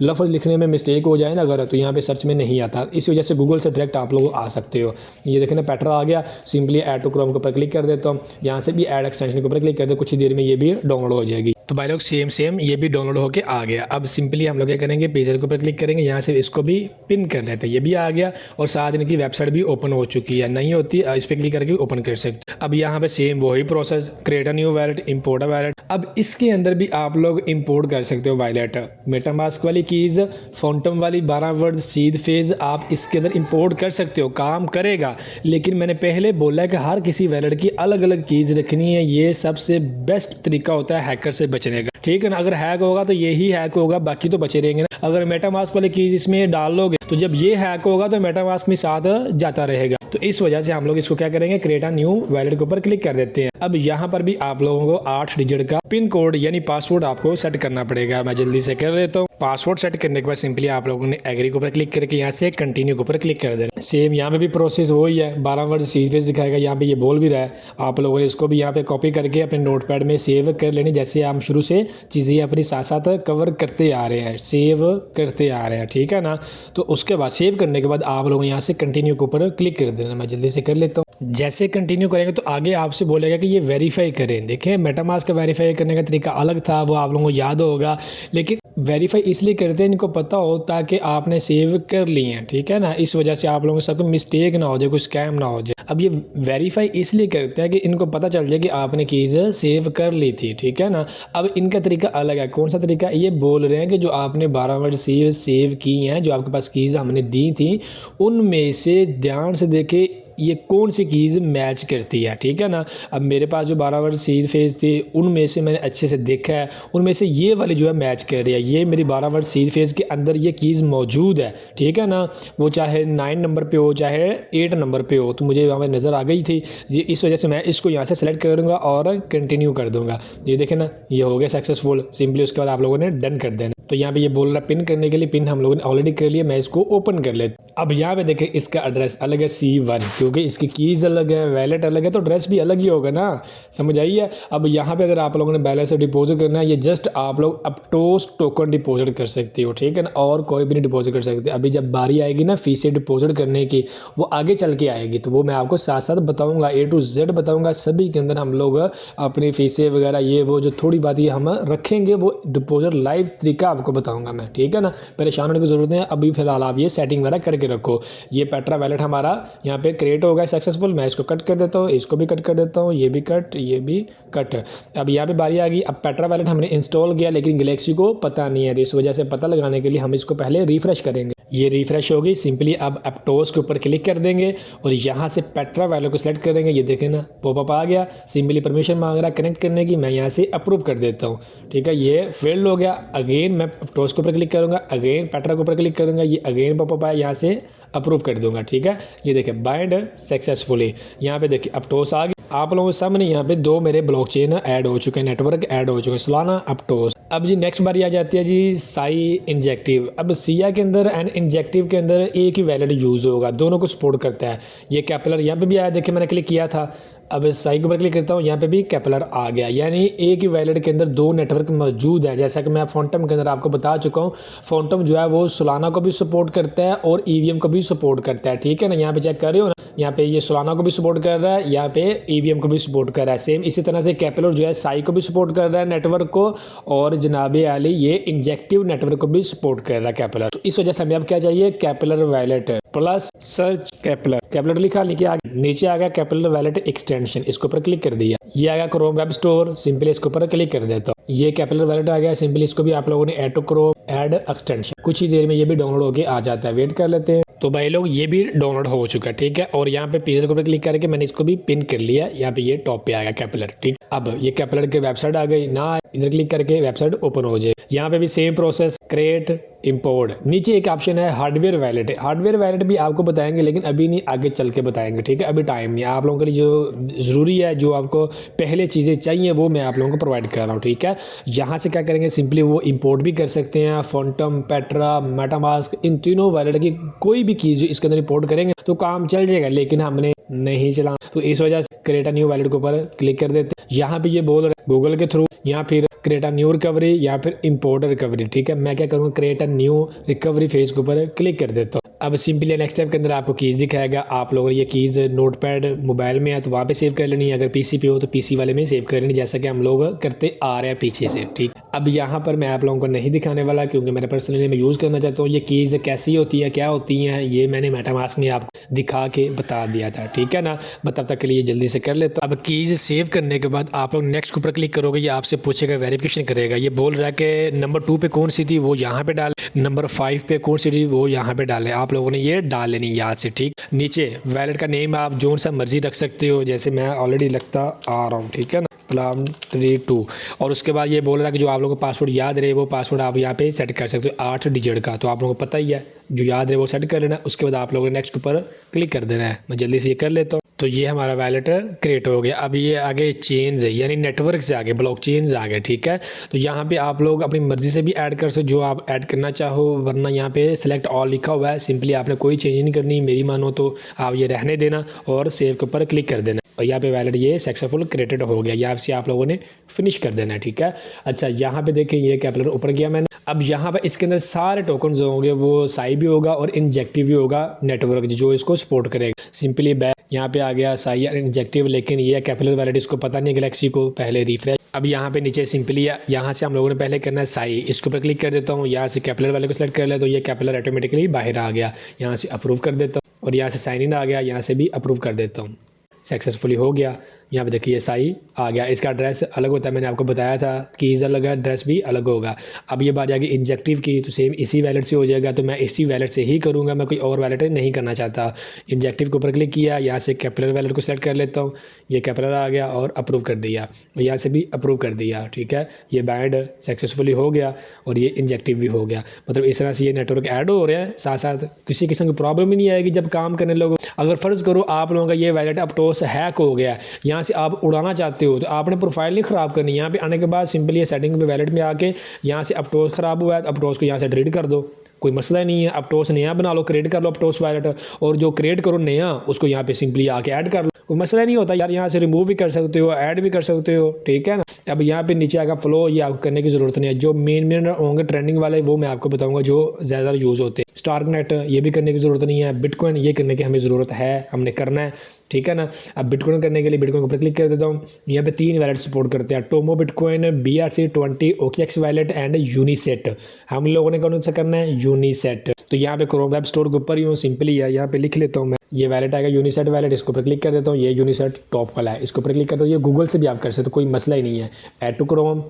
लफ्ज़ लिखने में मिस्टेक हो जाए ना अगर, तो यहाँ पे सर्च में नहीं आता। इस वजह से गूगल से डायरेक्ट आप लोग आ सकते हो। ये देखें ना पेट्रा आ गया, सिंपली ऐड टू क्रोम के ऊपर क्लिक कर देता हूँ। यहाँ से भी ऐड एक्सटेंशन के ऊपर क्लिक कर दो, कुछ ही देर में ये भी डाउनलोड हो जाएगी। तो भाई लोग सेम ये भी डाउनलोड होके आ गया। अब सिंपली हम लोग क्या करेंगे, पेजर के ऊपर क्लिक करेंगे, यहाँ से इसको भी पिन कर लेते हैं। ये भी आ गया और साथ इनकी वेबसाइट भी ओपन हो चुकी है, नहीं होती इस पर क्लिक करके ओपन कर सकते। अब यहाँ पे सेम वही process, create a new wallet, import a wallet. अब इसके अंदर भी आप लोग इंपोर्ट कर सकते हो वैलेट, मेटामास्क वाली कीज़, फॉन्टम वाली 12 वर्ड सीड फेज आप इसके अंदर इंपोर्ट कर सकते हो, काम करेगा। लेकिन मैंने पहले बोला है कि हर किसी वैलेट की अलग अलग कीज़ रखनी है, ये सबसे बेस्ट तरीका होता है हैकर से बचने का, ठीक है ना। अगर हैक होगा तो यही हैक होगा, बाकी तो बचे रहेंगे ना। अगर मेटामास्क वाली कीज़ इसमें डाल लोगे तो जब ये हैक होगा तो मेटामास्क में साथ जाता रहेगा। तो इस वजह से हम लोग इसको क्या करेंगे, क्रिएट अ न्यू वैलेट के ऊपर क्लिक कर देते हैं। अब यहाँ पर भी आप लोगों को 8 डिजिट का पिन कोड यानी पासवर्ड आपको सेट करना पड़ेगा। मैं जल्दी से कर लेता हूँ। पासवर्ड सेट करने के बाद सिंपली आप लोगों ने एग्री के ऊपर क्लिक करके यहाँ से कंटिन्यू के ऊपर क्लिक कर देना। सेम यहाँ पे भी प्रोसेस वही है, 12 वर्ड सीड फेज दिखाएगा, यहाँ पे ये बोल भी रहा है। आप लोगों ने इसको भी यहाँ पे कॉपी करके अपने नोटपैड में सेव कर लेनी, जैसे हम शुरू से चीज़ें अपनी साथ साथ कवर करते आ रहे हैं, सेव करते आ रहे हैं, ठीक है ना। तो उसके बाद सेव करने के बाद आप लोग यहाँ से कंटिन्यू के ऊपर क्लिक कर देना। मैं जल्दी से कर लेता हूँ। जैसे कंटिन्यू करेंगे तो आगे आपसे बोलेगा कि ये वेरीफाई करें। देखें मेटामास्क का वेरीफाई करने का तरीका अलग था, वो आप लोगों को याद होगा, लेकिन वेरीफाई इसलिए करते हैं, इनको पता हो ताकि आपने सेव कर लिए हैं, ठीक है ना। इस वजह से आप लोगों से कोई मिस्टेक ना हो जाए, कोई स्कैम ना हो जाए। अब ये वेरीफाई इसलिए करते हैं कि इनको पता चल जाए कि आपने कीज़ सेव कर ली थी, ठीक है ना। अब इनका तरीका अलग है। कौन सा तरीका, ये बोल रहे हैं कि जो आपने 12 वर्ड सेव की हैं, जो आपके पास कीज़ हमने दी थी, उनमें से ध्यान से देखे ये कौन सी कीज़ मैच करती है, ठीक है ना। अब मेरे पास जो 12 वर्ड सीड फेज थी उनमें से मैंने अच्छे से देखा है, उनमें से ये वाली जो है मैच कर रही है। ये मेरी 12 वर्ड सीड फेज के अंदर ये कीज़ मौजूद है, ठीक है ना। वो चाहे 9 नंबर पे हो चाहे 8 नंबर पे हो, तो मुझे वहाँ पर नज़र आ गई थी ये, इस वजह से मैं इसको यहाँ से सेलेक्ट करूँगा और कंटिन्यू कर दूँगा। ये देखें ना, ये हो गया सक्सेसफुल। सिंपली उसके बाद आप लोगों ने डन कर देना। तो यहाँ पे ये बोल रहा है पिन करने के लिए, पिन हम लोगों ने ऑलरेडी कर लिया, मैं इसको ओपन कर लेता। अब यहाँ पे देखें इसका एड्रेस अलग है C1, क्योंकि इसकी कीज़ अलग है, वैलेट अलग है, तो एड्रेस भी अलग ही होगा ना, समझ आइए। अब यहाँ पे अगर आप लोगों ने बैलेंस से डिपॉजिट करना है, ये जस्ट आप लोग अपटोस टोकन डिपॉजिट कर सकते हो, ठीक है ना, और कोई भी नहीं डिपॉजिट कर सकते। अभी जब बारी आएगी ना फीस से डिपॉजिट करने की, वो आगे चल के आएगी, तो वो मैं आपको साथ साथ बताऊँगा, A to Z बताऊँगा। सभी के अंदर हम लोग अपनी फीसें वगैरह ये वो जो थोड़ी बात ये हम रखेंगे, वो डिपॉजिट लाइव तरीका आपको बताऊंगा मैं, ठीक है ना। परेशान होने की ज़रूरत नहीं है, अभी फिलहाल आप ये सेटिंग वगैरह करके रखो। ये पेट्रा वैलेट हमारा यहाँ पे क्रिएट हो गया सक्सेसफुल। मैं इसको कट कर देता हूँ, इसको भी कट कर देता हूँ, ये भी कट, ये भी कट। अब यहाँ पे बारी आ गई। अब पेट्रा वैलेट हमने इंस्टॉल किया लेकिन गैलेक्सी को पता नहीं है, तो इस वजह से पता लगाने के लिए हम इसको पहले रिफ्रेश करेंगे। ये रिफ्रेश हो गई। सिंपली अब एप्टोस के ऊपर क्लिक कर देंगे और यहाँ से पेट्रा वैलेट को सिलेक्ट करेंगे। ये देखें ना, पॉपअप आ गया। सिंपली परमिशन मांग रहा है कनेक्ट करने की, मैं यहाँ से अप्रूव कर देता हूँ, ठीक है। ये फेल्ड हो गया। अगेन मैं एप्टोस के ऊपर क्लिक करूँगा, अगेन पेट्रा के ऊपर क्लिक करूँगा, ये अगेन पॉपअप आया, यहाँ से अप्रूव कर दूंगा, ठीक है। ये देखिए बाइंड सक्सेसफुली। यहाँ पे देखिए एप्टोस आ गया। आप लोगों के सामने यहाँ पे 2 मेरे ब्लॉकचेन ऐड हो चुके हैं, नेटवर्क ऐड हो चुके हैं, सोलाना, एप्टोस। अब जी नेक्स्ट बारी आ जाती है जी साई इंजेक्टिव। अब सिया के अंदर एंड इंजेक्टिव के अंदर एक ही वैलिड यूज़ होगा, दोनों को सपोर्ट करता है। ये कैपलर यहाँ पे भी आया, देखिए मैंने क्लिक किया था। अब साई के ऊपर क्लिक करता हूँ, यहाँ पे भी कैपलर आ गया, यानी एक ही वैलिड के अंदर 2 नेटवर्क मौजूद है। जैसा कि मैं फॉन्टम के अंदर आपको बता चुका हूँ, फॉन्टम जो है वो सोलाना को भी सपोर्ट करता है और ईवीएम को भी सपोर्ट करता है, ठीक है ना। यहाँ पे चेक कर रहे हो ना, यहाँ पे ये सोलाना को भी सपोर्ट कर रहा है, यहाँ पे ईवीएम को भी सपोर्ट कर रहा है। सेम इसी तरह से कैपलर जो है साई को भी सपोर्ट कर रहा है नेटवर्क को, और जनाब आली ये इंजेक्टिव नेटवर्क को भी सपोर्ट कर रहा है कैपलर। तो इस वजह से हमें अब क्या चाहिए, कैपलर वैलेट प्लस सर्च कैपलर। कैपलर लिखा, नीचे आ गया कैपलर वैलेट एक्सटेंशन, इसके ऊपर क्लिक कर दिया। ये आ गया क्रोम वेब स्टोर, सिंपली इसके ऊपर क्लिक कर देता हूँ। ये कैपलर वैलेट आ गया, सिंपली इसको भी आप लोगों ने add to Chrome add extension, कुछ ही देर में ये भी डाउनलोड होके आ जाता है। वेट कर लेते हैं। तो भाई लोग ये भी डाउनलोड हो चुका है, ठीक है। और यहाँ पे पिक्चर के ऊपर क्लिक करके मैंने इसको भी पिन कर लिया, यहाँ पे ये टॉप पे आ गया कैपलर, ठीक। अब ये कैपलर के वेबसाइट आ गई ना, इधर क्लिक करके वेबसाइट ओपन हो जाए। यहाँ पे भी सेम प्रोसेस, क्रिएट, इंपोर्ट। नीचे एक ऑप्शन है हार्डवेयर वैलेट। हार्डवेयर वैलेट भी आपको बताएंगे, लेकिन अभी नहीं, आगे चल के बताएंगे, ठीक है। अभी टाइम नहीं, आप लोगों के लिए जो ज़रूरी है, जो आपको पहले चीज़ें चाहिए वो मैं आप लोगों को प्रोवाइड कर रहा हूँ, ठीक है। यहाँ से क्या करेंगे, सिंपली वो इंपोर्ट भी कर सकते हैं। फॉन्टम, पेट्रा, मेटामास्क, इन तीनों वैलेट की कोई भी चीज़ इसके अंदर इंपोर्ट करेंगे तो काम चल जाएगा, लेकिन हमने नहीं चला, तो इस वजह से क्रिएट अ न्यू वैलेट के ऊपर क्लिक कर देते हैं। यहाँ पे ये बोल रहे हैं गूगल के थ्रू, या फिर क्रिएट अ न्यू रिकवरी, या फिर इंपोर्ट रिकवरी, ठीक है। मैं क्या करूँगा, create a new recovery phase के ऊपर क्लिक कर देता हूँ। अब सिंपली नेक्स्ट स्टेप के अंदर आपको कीज़ दिखाएगा। आप लोगों ने ये कीज़ नोटपैड मोबाइल में है तो वहाँ पे सेव कर लेनी है, अगर पीसी पे हो तो पीसी वाले में सेव कर लेनी, जैसा कि हम लोग करते आ रहे हैं पीछे से, ठीक। अब यहाँ पर मैं आप लोगों को नहीं दिखाने वाला, क्योंकि मेरे पर्सनली मैं यूज़ करना चाहता हूँ। ये कीज़ कैसी होती है, क्या होती हैं, ये मैंने मेटामास्क में आपको दिखा के बता दिया था, ठीक है ना। मैं तब तक के लिए जल्दी से कर लेता हूँ। अब कीज़ सेव करने के बाद आप लोग नेक्स्ट के ऊपर क्लिक करोगे, ये आपसे पूछेगा, वेरिफिकेशन करेगा। ये बोल रहा है कि नंबर 2 पे कौन सी थी वो यहाँ पे डाले, नंबर 5 पे कौन सी थी वो यहाँ पे डाले। आप लोगों ने ये डाल लेनी याद से, ठीक। नीचे वैलेट का नेम आप जो सा मर्जी रख सकते हो, जैसे मैं ऑलरेडी लगता आ रहा हूँ, ठीक है ना, प्लान 32। और उसके बाद ये बोल रहा है कि जो आप लोगों को पासवर्ड याद रहे वो पासवर्ड आप यहाँ पे सेट कर सकते हो, 8 डिजिट का। तो आप लोगों को पता ही है, जो याद रहे वो सेट कर लेना। उसके बाद आप लोगों ने नेक्स्ट के ऊपर क्लिक कर देना है। मैं जल्दी से ये कर लेता हूँ। तो ये हमारा वैलेट क्रिएट हो गया। अब ये आगे चेन्स है, यानी नेटवर्क से आगे ब्लॉक चेन्स आ गए, ठीक है। तो यहाँ पे आप लोग अपनी मर्जी से भी ऐड कर सकते हो, जो आप ऐड करना चाहो, वरना यहाँ पे सेलेक्ट ऑल लिखा हुआ है, सिंपली आपने कोई चेंज नहीं करनी। मेरी मानो तो आप ये रहने देना और सेव के ऊपर क्लिक कर देना, और यहाँ पे वैलेट ये सक्सेसफुल क्रिएटेड हो गया। यहाँ से आप लोगों ने फिनिश कर देना है, ठीक है। अच्छा, यहाँ पे देखिए ये कैपलर ऊपर गया मैंने। अब यहाँ पे इसके अंदर सारे टोकन्स होंगे, वो साई भी होगा और इंजेक्टिव भी होगा नेटवर्क जो इसको सपोर्ट करेगा। सिंपली बैक यहाँ पे आ गया साई और इंजेक्टिव, लेकिन ये कैपलर वैलेट इसको पता नहीं गैलेक्सी को, पहले रिफ्रेश। अब यहाँ पे नीचे सिंपली यहाँ से हम लोगों ने पहले करना है साई, इसके ऊपर क्लिक कर देता हूँ। यहाँ से कैपलर वाले को सेलेक्ट कर ले तो ये कैपलर ऑटोमेटिकली बाहर आ गया। यहाँ से अप्रूव कर देता हूँ और यहाँ से साइन इन आ गया, यहाँ से भी अप्रूव कर देता हूँ। सक्सेसफुली हो गया। यहाँ पे देखिए ये साई आ गया। इसका एड्रेस अलग होता है, मैंने आपको बताया था, कीज़ अलग है, एड्रेस भी अलग होगा। अब ये बात आ गई इंजेक्टिव की, तो सेम इसी वैलेट से हो जाएगा, तो मैं इसी वैलेट से ही करूँगा, मैं कोई और वैलेट नहीं करना चाहता। इंजेक्टिव के ऊपर क्लिक किया, यहाँ से कैपलर वैलेट को सेलेक्ट कर लेता हूँ। ये कैपलर आ गया और अप्रूव कर दिया, और यहाँ से भी अप्रूव कर दिया, ठीक है। ये बाइंड सक्सेसफुली हो गया और ये इंजेक्टिव भी हो गया। मतलब इस तरह से ये नेटवर्क ऐड हो रहे हैं, साथ साथ किसी किस्म की प्रॉब्लम ही नहीं आएगी जब काम करने लोगों। अगर फ़र्ज़ करो आप लोगों का ये वैलेट एप्टोस हैक हो गया, यहाँ से आप उड़ाना चाहते हो, तो आपने प्रोफाइल नहीं ख़राब करनी। यहाँ पे आने के बाद सिंपली ये सेटिंग पे वैलेट में आके यहाँ से एप्टोस ख़राब हुआ है तो एप्टोस को यहाँ से डिलीट कर दो, कोई मसला ही नहीं है। एप्टोस नया बना लो, क्रिएट कर लो एप्टोस वैलेट, और जो क्रिएट करो नया उसको यहाँ पे सिंपली आके ऐड कर लो। कोई मसला नहीं होता यार, यहाँ से रिमूव भी कर सकते हो, ऐड भी कर सकते हो, ठीक है ना। अब यहाँ पे नीचे आएगा फ्लो, ये आपको करने की ज़रूरत नहीं है। जो मेन होंगे ट्रेंडिंग वाले वो मैं आपको बताऊंगा जो ज़्यादा यूज़ होते हैं। स्टारकनेट ये भी करने की ज़रूरत नहीं है। बिटकॉइन ये करने की हमें ज़रूरत है, हमने करना है, ठीक है ना। अब बिटकॉइन करने के लिए बिटकॉइन के ऊपर क्लिक कर देता हूँ। यहाँ पे 3 वैलेट सपोर्ट करते हैं, Tomo bitcoin, BRC20, OKX wallet and UniSat. हम लोगों ने कौन सा करना है, यूनिसेट। तो यहाँ पे क्रोम वेब स्टोर के ऊपर ही हूँ, सिंपली है, यहाँ पे लिख लेता हूँ मैं। ये वैलेट आएगा यूनिसेट वैलेट, इसके ऊपर क्लिक कर देता हूँ। ये यूनिसेट टॉप वाला है, इसके ऊपर क्लिक करता हूँ। ये गूगल से भी आप कर सकते हो, कोई मसला ही नहीं है। ऐड टू क्रोम,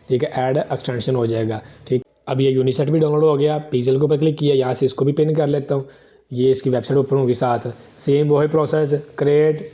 ठीक है, ऐड एक्सटेंशन हो जाएगा, ठीक। अब ये यूनिसेट भी डाउनलोड हो गया, पिक्सेल के ऊपर क्लिक किया, यहाँ से इसको भी पिन कर लेता हूँ। ये इसकी वेबसाइट ओपन होगी साथ, सेम वही प्रोसेस, क्रिएट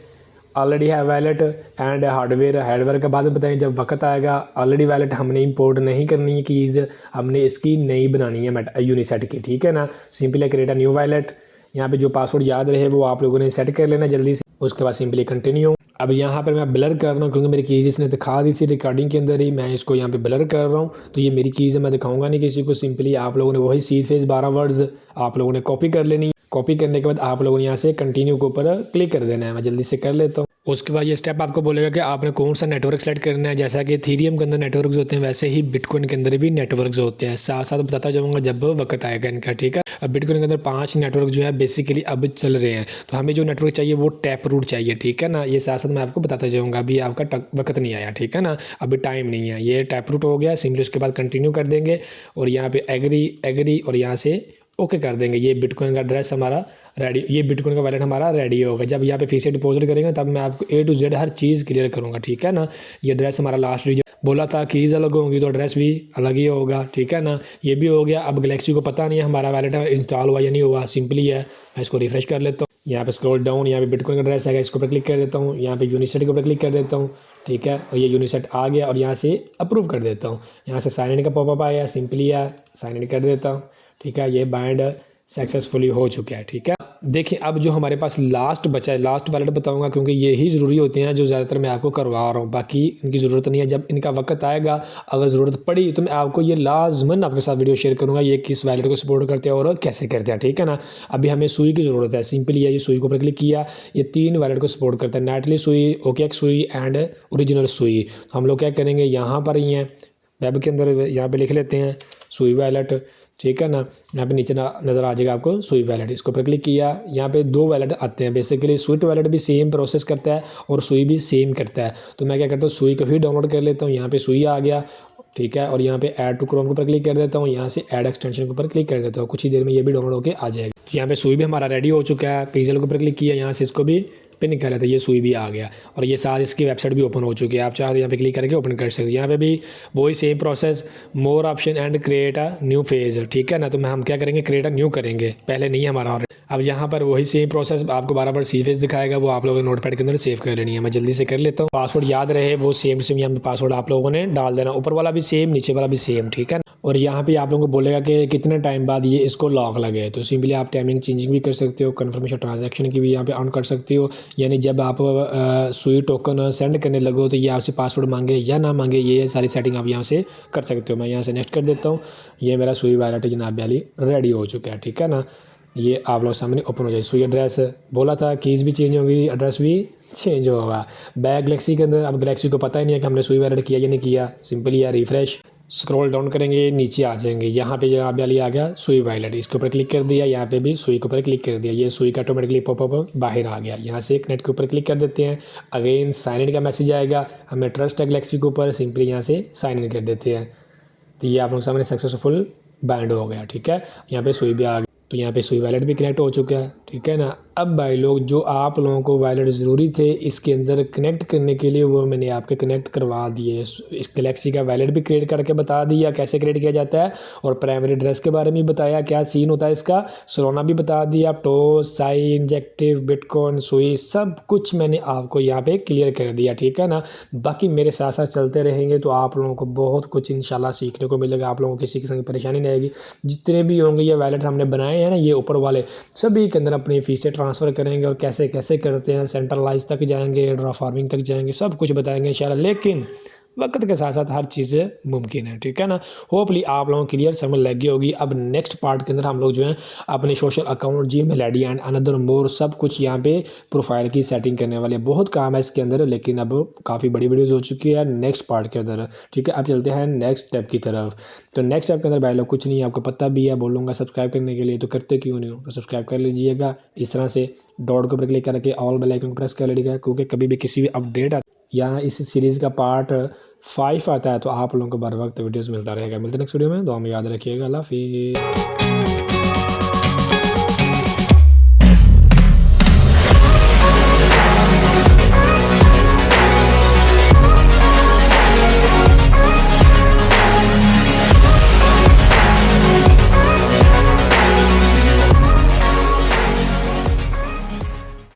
ऑलरेडी है वैलेट एंड हार्डवेयर का बाद में बताएंगे जब वक्त आएगा। ऑलरेडी वैलेट हमने इंपोर्ट नहीं करनी है कीज़, हमने इसकी नई बनानी है यूनिसेट की, ठीक है ना। Simply create a new wallet, यहाँ पे जो पासवर्ड याद रहे वो आप लोगों ने सेट कर लेना जल्दी से। उसके बाद सिंपली कंटिन्यू। अब यहाँ पर मैं ब्लर कर रहा हूँ क्योंकि मेरी कीज़ इसने दिखा दी थी रिकॉर्डिंग के अंदर ही, मैं इसको यहाँ पे ब्लर कर रहा हूँ। तो ये मेरी कीज़ है, मैं दिखाऊंगा नहीं किसी को। सिंपली आप लोगों ने वही सीध फेस 12 वर्ड्स आप लोगों ने कॉपी कर लेनी। कॉपी करने के बाद आप लोगों ने यहाँ से कंटिन्यू के ऊपर क्लिक कर देना है। मैं जल्दी से कर लेता हूँ। उसके बाद ये स्टेप आपको बोलेगा कि आपने कौन सा नेटवर्क सेलेक्ट करना है। जैसा कि इथेरियम के अंदर नेटवर्क्स होते हैं वैसे ही बिटकॉइन के अंदर भी नेटवर्क्स होते हैं। साथ साथ बताता जाऊँगा जब वक्त आएगा इनका, ठीक है। अब बिटकॉइन के अंदर 5 नेटवर्क जो है बेसिकली अब चल रहे हैं, तो हमें जो नेटवर्क चाहिए वो टैप रूट चाहिए, ठीक है ना। ये साथ साथ मैं आपको बताता जाऊँगा, अभी आपका वक्त नहीं आया, ठीक है ना, अभी टाइम नहीं है। ये टैप रूट हो गया, सिंपली उसके बाद कंटिन्यू कर देंगे और यहाँ पे एग्री और यहाँ से ओके कर देंगे। ये बिटकॉइन का एड्रेस हमारा रेडी, ये बिटकॉइन का वैलेट हमारा रेडी होगा। जब यहाँ पे फीस से डिपॉजिट करेंगे तब मैं आपको A to Z her cheese clear करूँगा, ठीक है ना। ये एड्रेस हमारा लास्ट रीजन बोला था, कीज़ अलग होंगी तो एड्रेस भी अलग ही होगा, ठीक है ना। ये भी हो गया। अब गैलेक्सी को पता नहीं है हमारा वैलेट इंस्टॉल हुआ या नहीं हुआ, सिंपली है मैं इसको रिफ्रेश कर लेता हूँ। यहाँ पे स्क्रॉल डाउन, यहाँ पे बिटकॉइन का एड्रेस आएगा, इसके ऊपर क्लिक कर देता हूँ। यहाँ पे यूनिसेट के ऊपर क्लिक कर देता हूँ, ठीक है। और ये यूनिसेट आ गया और यहाँ से अप्रूव कर देता हूँ। यहाँ से साइन इन का पॉपअप आया, सिंपली है साइन इन कर देता हूँ, ठीक है। ये बाइंड सक्सेसफुली हो चुका है, ठीक है। देखिए अब जो हमारे पास लास्ट बचा है, लास्ट वैलेट बताऊंगा क्योंकि ये ही ज़रूरी होते हैं जो ज़्यादातर मैं आपको करवा रहा हूँ, बाकी इनकी ज़रूरत नहीं है। जब इनका वक्त आएगा अगर ज़रूरत पड़ी तो मैं आपको ये लाजमन आपके साथ वीडियो शेयर करूँगा, ये किस वैलेट को सपोर्ट करते हैं और कैसे करते हैं, ठीक है ना। अभी हमें सुई की ज़रूरत है, सिंपली है, ये सुई के ऊपर क्लिक किया, ये 3 वैलेट को सपोर्ट करता है, नेटली सुई, OKX सुई एंड ओरिजिनल सुई। तो हम लोग क्या करेंगे, यहाँ पर ही हैं वेब के अंदर, यहाँ पे लिख लेते हैं सुई वैलेट, ठीक है ना। यहाँ पे नीचे नज़र आ जाएगा आपको सुई वैलेट, इसके ऊपर क्लिक किया। यहाँ पे 2 वैलेट आते हैं बेसिकली, स्विफ्ट वैलेट भी सेम प्रोसेस करता है और सुई भी सेम करता है। तो मैं क्या करता हूँ, सुई को फिर डाउनलोड कर लेता हूँ। यहाँ पे सुई आ गया, ठीक है। और यहाँ पे ऐड टू क्रोम के ऊपर क्लिक कर देता हूँ, यहाँ से ऐड एक्सटेंशन के ऊपर क्लिक कर देता हूँ। कुछ ही देर में ये भी डाउनलोड होकर आ जाएगा। तो यहाँ पे सुई भी हमारा रेडी हो चुका है, पिक्सेल के ऊपर क्लिक किया, यहाँ से इसको भी पिन कर लेते हैं, ये सुई भी आ गया और ये साथ इसकी वेबसाइट भी ओपन हो चुकी है। आप चाहे तो यहाँ पे क्लिक करके ओपन कर सकते हैं। यहाँ पे भी वही same process, more option and create a new phase, ठीक है ना। तो हम क्या करेंगे, क्रिएट अ न्यू करेंगे, पहले नहीं हमारा। अब यहाँ पर वही सेम प्रोसेस आपको बार सी फेस दिखाएगा, वो आप लोगों ने नोटपैड के अंदर सेव कर लेनी है। मैं जल्दी से कर लेता हूँ। पासवर्ड याद रहे वो सेम यहाँ पे पासवर्ड आप लोगों ने डाल देना, ऊपर वाला भी सेम नीचे वाला भी सेम, ठीक है। और यहाँ पे आप लोगों को बोलेगा कि कितने टाइम बाद ये इसको लॉक लगे, तो सिंपली आप टाइमिंग चेंजिंग भी कर सकते हो, कन्फर्मेशन ट्रांजैक्शन की भी यहाँ पे ऑन कर सकते हो। यानी जब आप सुई टोकन सेंड करने लगो तो ये आपसे पासवर्ड मांगे या ना मांगे, ये सारी सेटिंग आप यहाँ से कर सकते हो। मैं यहाँ से नेक्स्ट कर देता हूँ। ये मेरा सुई वैलेट जनाब वाली रेडी हो चुका है, ठीक है ना। ये आप लोग सामने ओपन हो जाए। सुई एड्रेस बोला था, कीज़ भी चेंज होगी, एड्रेस भी चेंज होगा। बैक गैलेक्सी के अंदर, अब गैलेक्सी को पता ही नहीं है कि हमने सुई वैलेट किया या नहीं किया, सिंपली या रिफ्रेश स्क्रॉल डाउन करेंगे, नीचे आ जाएंगे। यहाँ पे जहाँ वाली आ गया सुई वैलेट, इसके ऊपर क्लिक कर दिया। यहाँ पे भी सुई के ऊपर क्लिक कर दिया, ये सुई का ऑटोमेटिकली पॉपअप बाहर आ गया। यहाँ से कनेक्ट के ऊपर क्लिक कर देते हैं, अगेन साइन इन का मैसेज आएगा, हमें ट्रस्ट है गैलेक्सी के ऊपर, सिंपली यहाँ से साइन इन कर देते हैं। तो ये आप लोग सामने सक्सेसफुल बाइंड हो गया, ठीक है। यहाँ पे सुई भी आ गया, तो यहाँ पे सुई वैलेट भी कनेक्ट हो चुका है, ठीक है ना। अब भाई लोग जो आप लोगों को वैलेट ज़रूरी थे इसके अंदर कनेक्ट करने के लिए, वो मैंने आपके कनेक्ट करवा दिए। इस गैलेक्सी का वैलेट भी क्रिएट करके बता दिया कैसे क्रिएट किया जाता है, और प्राइमरी एड्रेस के बारे में बताया क्या सीन होता है इसका, सोलोना भी बता दिया, टोस, साई, इंजेक्टिव, बिटकॉइन, सुई, सब कुछ मैंने आपको यहाँ पे क्लियर कर दिया, ठीक है ना। बाकी मेरे साथ साथ चलते रहेंगे तो आप लोगों को बहुत कुछ इंशाल्लाह सीखने को मिलेगा। आप लोगों को किसी किस्म की परेशानी नहीं आएगी। जितने भी होंगे ये वैलेट हमने बनाए हैं ना, ये ऊपर वाले सभी के अंदर अपनी फीसें ट्रांसफ़र करेंगे और कैसे कैसे करते हैं, सेंट्रलाइज तक जाएंगे, ड्रा फार्मिंग तक जाएंगे, सब कुछ बताएंगे इंशाल्लाह। लेकिन वक्त के साथ साथ हर चीज़ मुमकिन है, ठीक है ना। होपली आप लोगों को क्लियर समझ लग गई होगी। अब नेक्स्ट पार्ट के अंदर हम लोग जो है अपने social account, Gmail ID and another more सब कुछ यहाँ पे प्रोफाइल की सेटिंग करने वाले हैं। बहुत काम है इसके अंदर, लेकिन अब काफ़ी बड़ी वीडियोज़ हो चुकी है नेक्स्ट पार्ट के अंदर, ठीक है। अब चलते हैं नेक्स्ट स्टेप की तरफ। तो नेक्स्ट स्टेप के अंदर भाई लोग कुछ नहीं है, आपको पता भी है, बोलूँगा सब्सक्राइब करने के लिए, तो करते क्यों नहीं हो, तो सब्सक्राइब कर लीजिएगा। इस तरह से डॉट के ऊपर क्लिक करके ऑल बेल आइकन को प्रेस कर लीजिएगा, क्योंकि कभी भी किसी भी अपडेट या इस सीरीज़ का पार्ट 5 आता है तो आप लोगों को बर वक्त वीडियोज़ मिलता रहेगा। मिलते नेक्स्ट वीडियो में, दुआ में याद रखिएगा। अल्लाह हाफिज़।